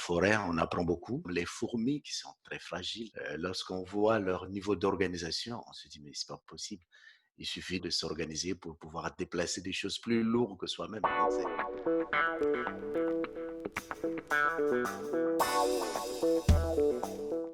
forêt, on apprend beaucoup. Les fourmis qui sont très fragiles, lorsqu'on voit leur niveau d'organisation, on se dit mais c'est pas possible. Il suffit de s'organiser pour pouvoir déplacer des choses plus lourdes que soi-même.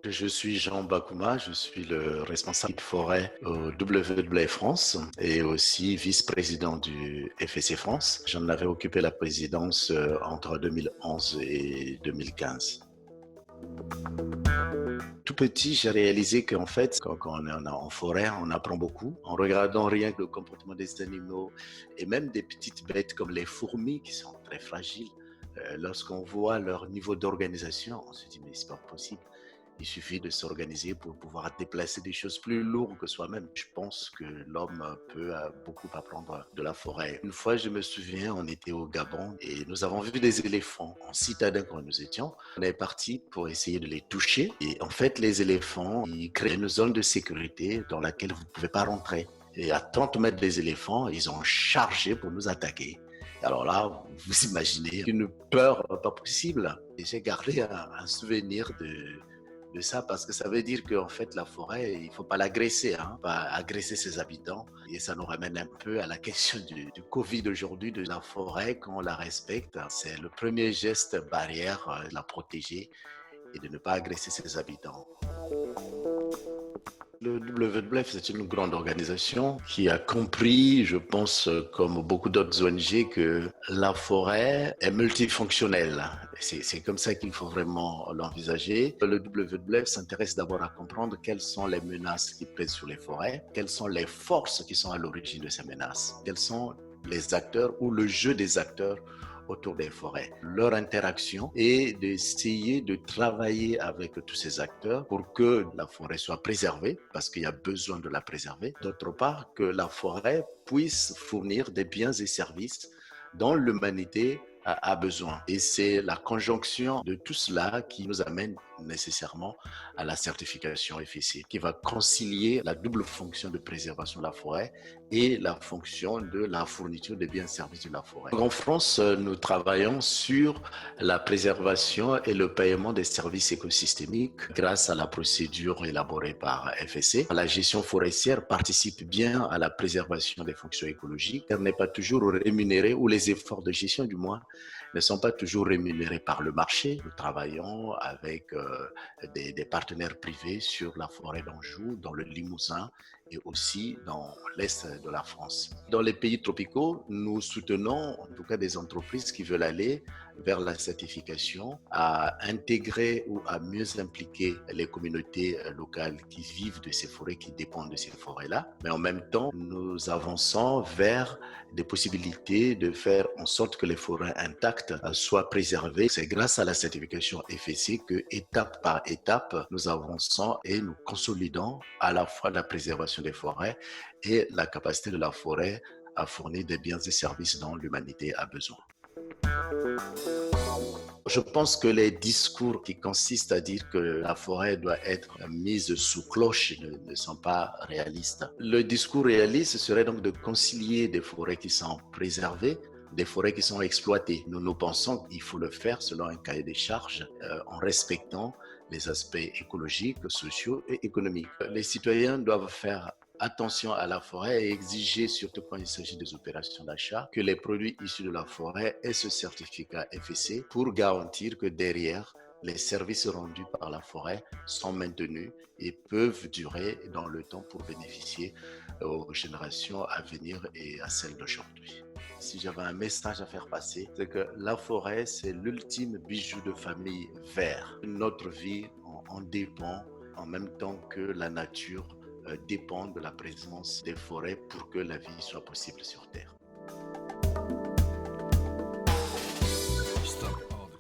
Je suis Jean Bakouma, je suis le responsable de forêt au WWF France et aussi vice-président du FSC France. J'en avais occupé la présidence entre 2011 et 2015. Tout petit, j'ai réalisé qu'en fait, quand on est en forêt, on apprend beaucoup. En regardant rien que le comportement des animaux et même des petites bêtes comme les fourmis qui sont très fragiles, lorsqu'on voit leur niveau d'organisation, on se dit mais c'est pas possible. Il suffit de s'organiser pour pouvoir déplacer des choses plus lourdes que soi-même. Je pense que l'homme peut beaucoup apprendre de la forêt. Une fois, je me souviens, on était au Gabon et nous avons vu des éléphants en citadin quand nous étions. On est parti pour essayer de les toucher. Et en fait, les éléphants, ils créent une zone de sécurité dans laquelle vous ne pouvez pas rentrer. Et à 30 mètres des éléphants, ils ont chargé pour nous attaquer. Alors là, vous imaginez une peur pas possible. Et j'ai gardé un souvenir de ça parce que ça veut dire qu'en fait la forêt, il faut pas l'agresser, pas agresser ses habitants. Et ça nous ramène un peu à la question du Covid aujourd'hui, de la forêt, quand on la respecte. C'est le premier geste barrière, de la protéger et de ne pas agresser ses habitants. Le WWF, c'est une grande organisation qui a compris, je pense, comme beaucoup d'autres ONG, que la forêt est multifonctionnelle. C'est comme ça qu'il faut vraiment l'envisager. Le WWF s'intéresse d'abord à comprendre quelles sont les menaces qui pèsent sur les forêts, quelles sont les forces qui sont à l'origine de ces menaces, quels sont les acteurs ou le jeu des acteurs autour des forêts, leur interaction et d'essayer de travailler avec tous ces acteurs pour que la forêt soit préservée, parce qu'il y a besoin de la préserver. D'autre part, que la forêt puisse fournir des biens et services dont l'humanité a besoin. Et c'est la conjonction de tout cela qui nous amène nécessairement à la certification FSC, qui va concilier la double fonction de préservation de la forêt et la fonction de la fourniture des biens et services de la forêt. En France, nous travaillons sur la préservation et le paiement des services écosystémiques grâce à la procédure élaborée par FSC. La gestion forestière participe bien à la préservation des fonctions écologiques. Elle n'est pas toujours rémunérée, ou les efforts de gestion du moins ne sont pas toujours rémunérés par le marché. Nous travaillons avec des partenaires privés sur la forêt d'Anjou, dans le Limousin et aussi dans l'Est de la France. Dans les pays tropicaux, nous soutenons en tout cas des entreprises qui veulent aller vers la certification, à intégrer ou à mieux impliquer les communautés locales qui vivent de ces forêts, qui dépendent de ces forêts-là. Mais en même temps, nous avançons vers des possibilités de faire en sorte que les forêts intactes soient préservées. C'est grâce à la certification FSC que, étape par étape, nous avançons et nous consolidons à la fois la préservation des forêts et la capacité de la forêt à fournir des biens et services dont l'humanité a besoin. Je pense que les discours qui consistent à dire que la forêt doit être mise sous cloche ne sont pas réalistes. Le discours réaliste serait donc de concilier des forêts qui sont préservées, des forêts qui sont exploitées. Nous pensons qu'il faut le faire selon un cahier des charges, en respectant les aspects écologiques, sociaux et économiques. Les citoyens doivent faire attention à la forêt et exiger, surtout quand il s'agit des opérations d'achat, que les produits issus de la forêt aient ce certificat FSC pour garantir que derrière, les services rendus par la forêt sont maintenus et peuvent durer dans le temps pour bénéficier aux générations à venir et à celles d'aujourd'hui. Si j'avais un message à faire passer, c'est que la forêt, c'est l'ultime bijou de famille vert. Notre vie en dépend en même temps que la nature dépend de la présence des forêts pour que la vie soit possible sur Terre.